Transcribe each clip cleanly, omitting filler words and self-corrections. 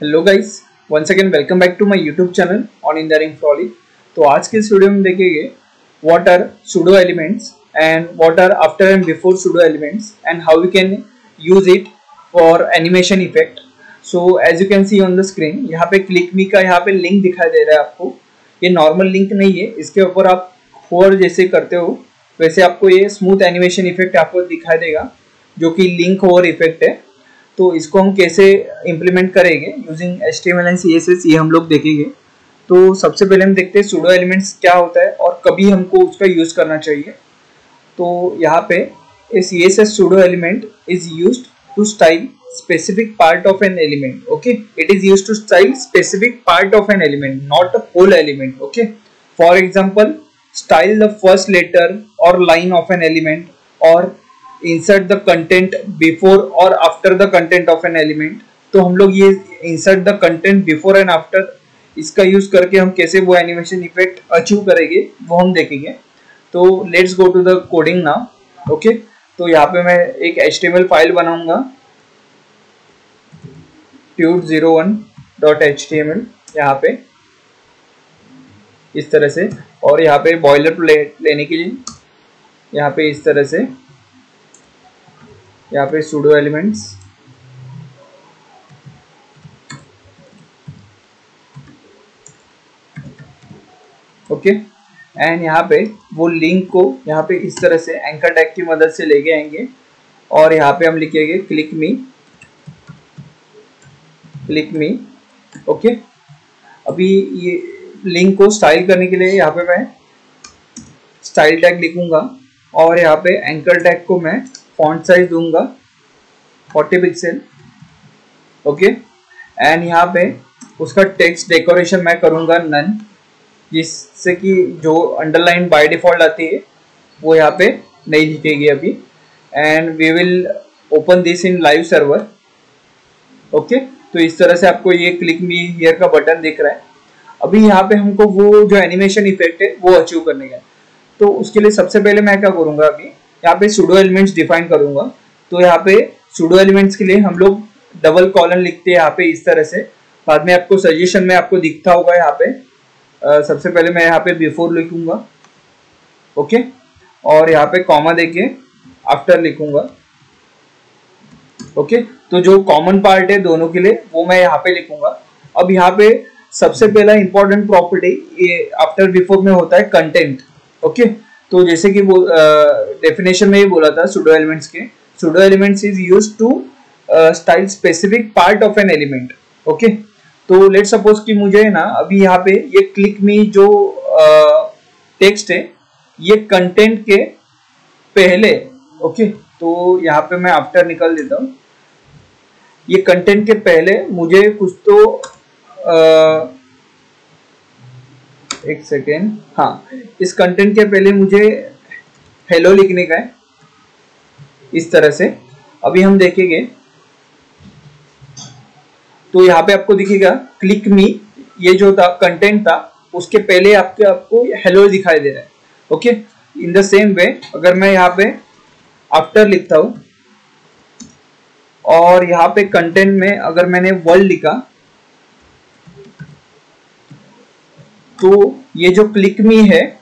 Hello guys, once again welcome back to my YouTube channel on engineering Frolly. तो आज के इस video में देखेंगे what are pseudo elements and what are after and before pseudo elements and how we can use it for animation effect. So as you can see on the screen, यहाँ पे click मी का यहाँ पे link दिखाई दे रहा है आपको। ये नॉर्मल लिंक नहीं है, इसके ऊपर आप होवर जैसे करते हो वैसे आपको ये स्मूथ एनिमेशन इफेक्ट आपको दिखाई देगा, जो कि लिंक होवर इफेक्ट है। तो इसको हम कैसे इम्प्लीमेंट करेंगे यूजिंग HTML एंड CSS, ये हम लोग देखेंगे। तो सबसे पहले हम देखते हैं सूडो एलिमेंट्स क्या होता है और कभी हमको उसका यूज करना चाहिए। तो यहाँ पे a CSS pseudo element is used to style specific part of an element. Okay, it is used to style specific part of an element, not the whole element. Okay, for example, style the first letter or line of an element, or insert the content before or after the content of an element. तो हम लोग ये insert the content before and after इसका use करके हम कैसे वो animation effect achieve करेंगे वो हम देखेंगे। तो let's go to the coding now. Okay, तो यहाँ पे मैं एक HTML फाइल बनाऊंगा, tut01.html यहाँ पे इस तरह से, और यहाँ पे बॉयलर प्लेट लेने के लिए यहाँ पे इस तरह से, यहाँ पे सूडो एलिमेंट्स, ओके। एंड यहाँ पे वो लिंक को यहाँ पे इस तरह से एंकर टैग की मदद से लेके आएंगे, और यहाँ पे हम लिखेंगे क्लिक मी। ओके, अभी ये लिंक को स्टाइल करने के लिए यहाँ पे मैं स्टाइल टैग लिखूंगा, और यहाँ पे एंकर टैग को मैं फॉन्ट साइज दूंगा 40 पिक्सल। ओके, एंड यहाँ पे उसका टेक्स्ट डेकोरेशन मैं करूंगा नन, जिससे कि जो अंडरलाइन बाय डिफॉल्ट आती है वो यहाँ पे नहीं दिखेगी अभी। And we will open this in live server. Okay, तो इस तरह से आपको ये क्लिक मी हियर का बटन दिख रहा है। अभी यहाँ पे हमको वो जो एनिमेशन इफेक्ट है वो अचीव करने का है। तो उसके लिए सबसे पहले मैं क्या करूंगा, अभी यहाँ पे सूडो एलिमेंट्स डिफाइन करूंगा। तो यहाँ पे सूडो एलिमेंट्स के लिए हम लोग डबल कॉलन लिखते हैं यहाँ पे इस तरह से, बाद में आपको सजेशन में आपको दिखता होगा यहाँ पे। सबसे पहले मैं यहाँ पे बिफोर लिखूंगा, ओके, और यहाँ पे कॉमा देके आफ्टर लिखूंगा। ओके, तो जो कॉमन पार्ट है दोनों के लिए वो मैं यहाँ पे लिखूंगा। अब यहाँ पे सबसे पहला इंपॉर्टेंट प्रॉपर्टी ये आफ्टर बिफोर में होता है कंटेंट। ओके, तो जैसे कि वो डेफिनेशन में ही बोला था सूडो एलिमेंट्स के, pseudo elements is used to style specific part of an element. Okay, तो लेट्स सपोज कि मुझे ना अभी यहाँ पे ये क्लिक मी जो टेक्स्ट है ये कंटेंट के पहले, ओके, तो यहाँ पे मैं आफ्टर निकाल देता हूँ। ये कंटेंट के पहले मुझे कुछ तो एक सेकेंड, हाँ, इस कंटेंट के पहले मुझे हेलो लिखने का है इस तरह से। अभी हम देखेंगे तो यहाँ पे आपको दिखेगा क्लिक मी, ये जो था कंटेंट था उसके पहले आपको हेलो दिखाई दे रहा है। Okay, in the same way अगर मैं यहाँ पे आफ्टर लिखता हूं और यहाँ पे कंटेंट में अगर मैंने वर्ल्ड लिखा, तो ये जो क्लिक मी है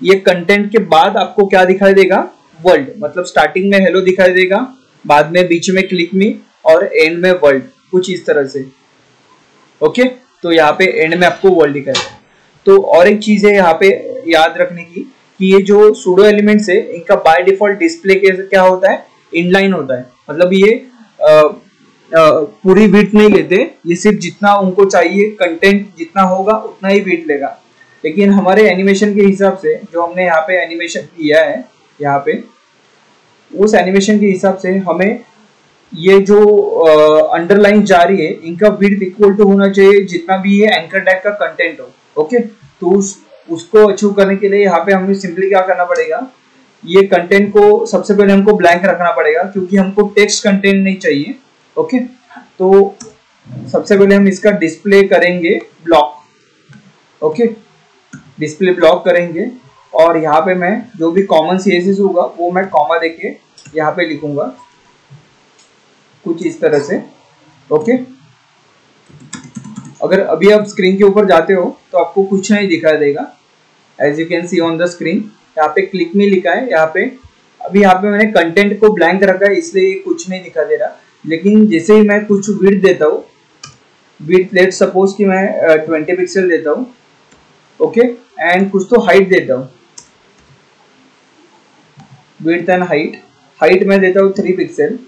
ये कंटेंट के बाद आपको क्या दिखाई देगा, वर्ल्ड। मतलब स्टार्टिंग में हेलो दिखाई देगा, बाद में बीच में क्लिक मी और एंड में वर्ल्ड, कुछ इस तरह से। ओके, तो यहाँ पे एंड में आपको वर्ल्ड दिखाएगा। तो और एक चीज है यहाँ पे याद रखने की कि ये जो सूडो एलिमेंट्स है इनका बाय डिफॉल्ट डिस्प्ले क्या होता है, इनलाइन होता है। मतलब ये पूरी विड्थ नहीं लेते, ये सिर्फ जितना उनको चाहिए कंटेंट जितना होगा उतना ही विड्थ लेगा। लेकिन हमारे एनिमेशन के हिसाब से जो हमने यहाँ पे एनिमेशन किया है, यहाँ पे उस एनिमेशन के हिसाब से हमें ये जो अंडरलाइन जा रही है इनका विड्थ इक्वल टू होना चाहिए जितना भी ये एंकर टैग का कंटेंट हो। ओके, तो उसको अचीव करने के लिए यहाँ पे हमें सिंपली क्या करना पड़ेगा, ये कंटेंट को सबसे पहले हमको ब्लैंक रखना पड़ेगा क्योंकि हमको टेक्स्ट कंटेंट नहीं चाहिए। ओके, तो सबसे पहले हम इसका डिस्प्ले करेंगे ब्लॉक। ओके, डिस्प्ले ब्लॉक करेंगे, और यहाँ पे मैं जो भी कॉमन CSS होगा वो मैं कॉमा देके यहाँ पे लिखूंगा कुछ इस तरह से। ओके, अगर अभी आप स्क्रीन के ऊपर जाते हो तो आपको कुछ नहीं दिखाई देगा। As you can see on the screen, यहाँ पे क्लिक मी लिखा है, यहाँ पे अभी यहाँ पे मैंने कंटेंट को ब्लैंक रखा है इसलिए कुछ नहीं दिखा दे रहा। लेकिन जैसे ही मैं कुछ विड्थ देता हूँ, विड्थ लेट सपोज कि मैं 20 पिक्सल देता हूँ, ओके, एंड कुछ तो हाइट देता हूँ, विड्थ एंड हाइट मैं देता हूँ 3 पिक्सल,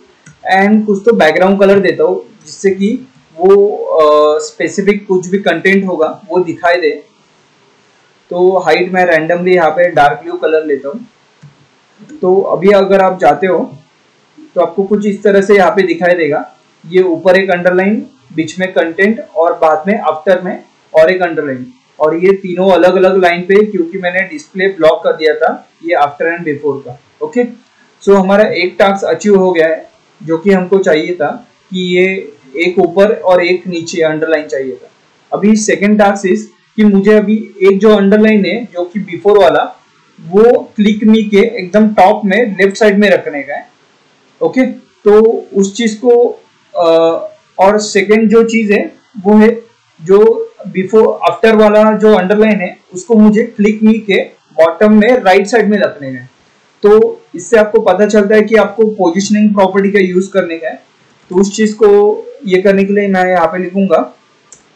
एंड कुछ तो बैकग्राउंड कलर देता हूँ जिससे कि वो स्पेसिफिक कुछ भी कंटेंट होगा वो दिखाई दे। तो हाइट मैं रैंडमली यहाँ पे डार्क ब्लू कलर लेता हूँ। तो अभी अगर आप जाते हो तो आपको कुछ इस तरह से यहाँ पे दिखाई देगा, ये ऊपर एक अंडरलाइन, बीच में कंटेंट और बाद में आफ्टर में और एक अंडरलाइन, और ये तीनों अलग अलग लाइन पे, क्योंकि मैंने डिस्प्ले ब्लॉक कर दिया था ये आफ्टर एंड बिफोर का। ओके, सो हमारा एक टास्क अचीव हो गया है, जो कि हमको चाहिए था कि ये एक ऊपर और एक नीचे अंडरलाइन चाहिए था। अभी सेकेंड टास्क इज कि मुझे अभी एक जो अंडरलाइन है जो कि बिफोर वाला, वो क्लिक मी के एकदम टॉप में लेफ्ट साइड में रखने का है। ओके, तो उस चीज को और सेकेंड जो चीज है वो है जो बिफोर आफ्टर वाला जो अंडरलाइन है उसको मुझे क्लिक मी के बॉटम में राइट साइड में रखने का है। तो इससे आपको पता चलता है कि आपको पोजिशनिंग प्रॉपर्टी का यूज करने का है। तो उस चीज को ये करने के लिए मैं यहाँ पे लिखूंगा,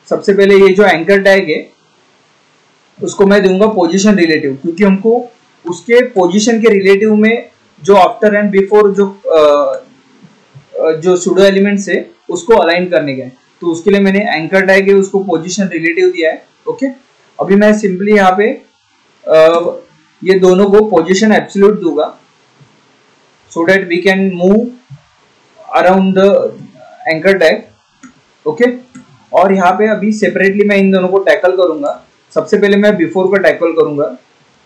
सबसे पहले ये जो एंकर टैग है उसको मैं दूंगा पोजीशन रिलेटिव, क्योंकि हमको उसके पोजीशन के रिलेटिव में जो आफ्टर एंड बिफोर जो सूडो एलिमेंट्स है उसको अलाइन करने का है। तो उसके लिए मैंने एंकर टैग है उसको पोजीशन रिलेटिव दिया है। ओके, अभी मैं सिंपली यहाँ पे ये दोनों को पोजीशन एब्सोल्यूट दूंगा, so that we can move around the anchor tag. Okay, और यहाँ पे अभी सेपरेटली मैं इन दोनों को टैकल करूंगा। सबसे पहले मैं बिफोर का टैकल करूंगा,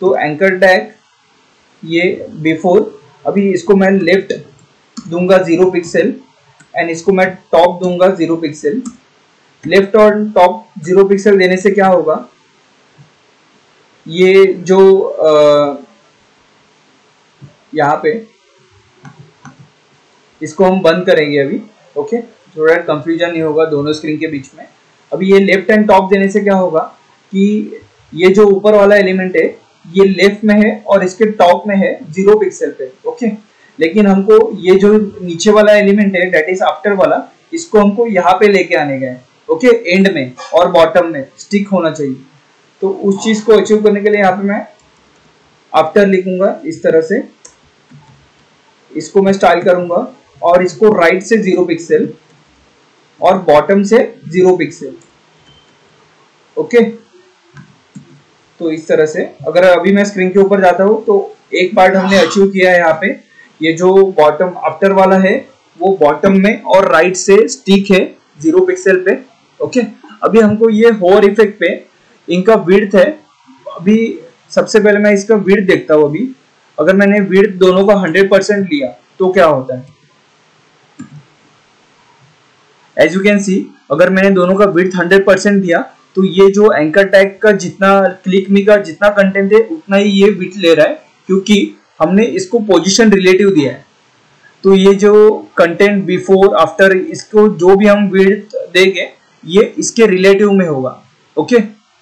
तो एंकर टैग ये बिफोर, अभी इसको मैं लेफ्ट दूंगा 0 पिक्सल एंड इसको मैं टॉप दूंगा 0 पिक्सल। लेफ्ट और टॉप 0 पिक्सल देने से क्या होगा, ये जो यहाँ पे इसको हम बंद करेंगे अभी। ओके, थोड़ा कंफ्यूजन नहीं होगा दोनों स्क्रीन के बीच में। अभी ये लेफ्ट एंड टॉप देने से क्या होगा कि ये जो ऊपर वाला एलिमेंट है ये लेफ्ट में है और इसके टॉप में है 0 पिक्सल पे। ओके, लेकिन हमको ये जो नीचे वाला एलिमेंट है दैट इज आफ्टर वाला, इसको हमको यहाँ पे लेके आने का है। ओके, एंड में और बॉटम में स्टिक होना चाहिए। तो उस चीज को अचीव करने के लिए यहाँ पे मैं आफ्टर लिखूंगा इस तरह से, इसको मैं स्टाइल करूंगा और इसको राइट से 0 पिक्सल और बॉटम से 0 पिक्सल। ओके, तो इस तरह से अगर अभी मैं स्क्रीन के ऊपर जाता हूँ तो एक पार्ट हमने अचीव किया है। यहाँ पे ये जो बॉटम आफ्टर वाला है वो बॉटम में और राइट से स्टिक है 0 पिक्सल पे। ओके, अभी हमको ये होवर इफेक्ट पे इनका विड्थ है। अभी सबसे पहले मैं इसका विड्थ देखता हूँ। अभी अगर मैंने विड्थ दोनों का 100% लिया तो क्या होता है, एज यू कैन सी, अगर मैंने दोनों का विड्थ 100% दिया तो ये जो एंकर टैग का जितना क्लिक मी का जितना कंटेंट है उतना ही ये विड्थ ले रहा है, क्योंकि हमने इसको पोजीशन रिलेटिव दिया है। तो ये जो कंटेंट बिफोर आफ्टर, इसको जो भी हम विड्थ देंगे ये इसके रिलेटिव में होगा। ओके,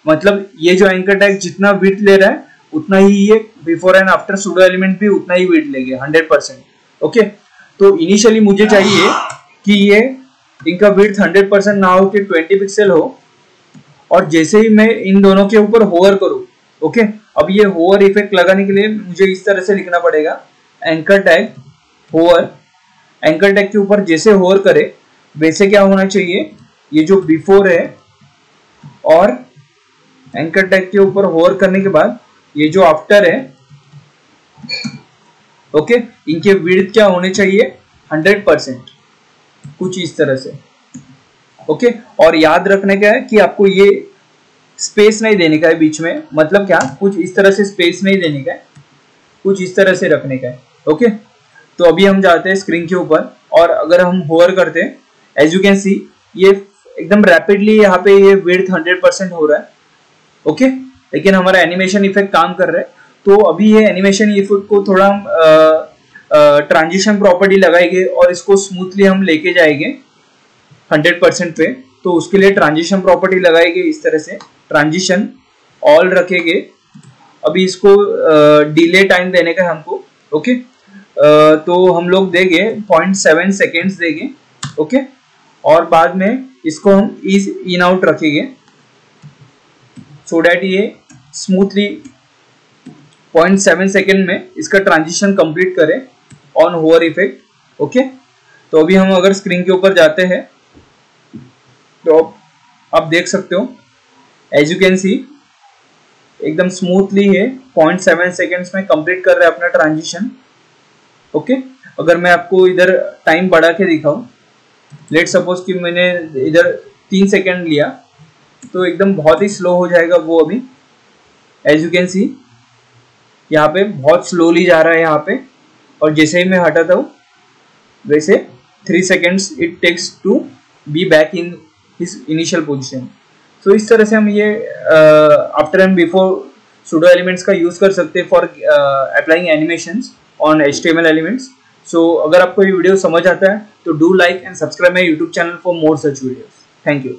मतलब ये जो एंकर टैग जितना विड्थ ले रहा है उतना ही ये before and after pseudo element भी उतना ही विड्थ लेंगे 100%। ओके, तो इनिशियली मुझे चाहिए कि ये इनका विड्थ 100% ना हो कि 20 पिक्सल हो, और जैसे ही मैं इन दोनों के ऊपर होवर करूं, ओके, अब ये होवर इफेक्ट लगाने के लिए मुझे इस तरह से लिखना पड़ेगा, anchor tag hover. Anchor tag के ऊपर जैसे होवर करे वैसे क्या होना चाहिए, ये जो बिफोर है और एंकर टैग के ऊपर होवर करने के बाद ये जो आफ्टर है, ओके, इनके विड्थ क्या होने चाहिए 100%, कुछ इस तरह से। ओके, और याद रखने का है कि आपको ये स्पेस नहीं देने का है बीच में, मतलब क्या, कुछ इस तरह से स्पेस नहीं देने का है, कुछ इस तरह से रखने का है। ओके, तो अभी हम जाते हैं स्क्रीन के ऊपर और अगर हम होवर करते हैं, एज यू कैन सी ये एकदम रैपिडली यहाँ पे ये विड्थ 100% हो रहा है। ओके, लेकिन हमारा एनिमेशन इफेक्ट काम कर रहा है। तो अभी ये एनिमेशन इफेक्ट को थोड़ा ट्रांजिशन प्रॉपर्टी लगाएंगे और इसको स्मूथली हम लेके जाएंगे 100% पे। तो उसके लिए ट्रांजिशन प्रॉपर्टी लगाएंगे इस तरह से, ट्रांजिशन ऑल रखेंगे। अभी इसको डिले टाइम देने का है हमको, ओके। तो हम लोग देंगे 0.7 सेकेंड्स देंगे, ओके। और बाद में इसको हम इन आउट रखेंगे सो डैट ये स्मूथली 0.7 सेकेंड में इसका ट्रांजिशन कंप्लीट करे ऑन होवर इफेक्ट, ओके। तो अभी हम अगर स्क्रीन के ऊपर जाते हैं तो आप देख सकते हो, एज यू कैन सी एकदम स्मूथली है, 0.7 सेकेंड्स में कंप्लीट कर रहे हैं अपना ट्रांजिशन, ओके। अगर मैं आपको इधर टाइम बढ़ा के दिखाऊं, लेट सपोज कि मैंने इधर 3 सेकेंड लिया, तो एकदम बहुत ही स्लो हो जाएगा वो। अभी एज यू कैन सी यहाँ पे बहुत स्लोली जा रहा है यहाँ पे, और जैसे ही मैं हटाता हूँ वैसे 3 seconds it takes to be back in his initial position. तो इस तरह से हम ये after and before pseudo elements का यूज कर सकते हैं for applying animations on HTML elements. So अगर आपको ये वीडियो समझ आता है तो do like and subscribe my YouTube channel for more such videos. Thank you.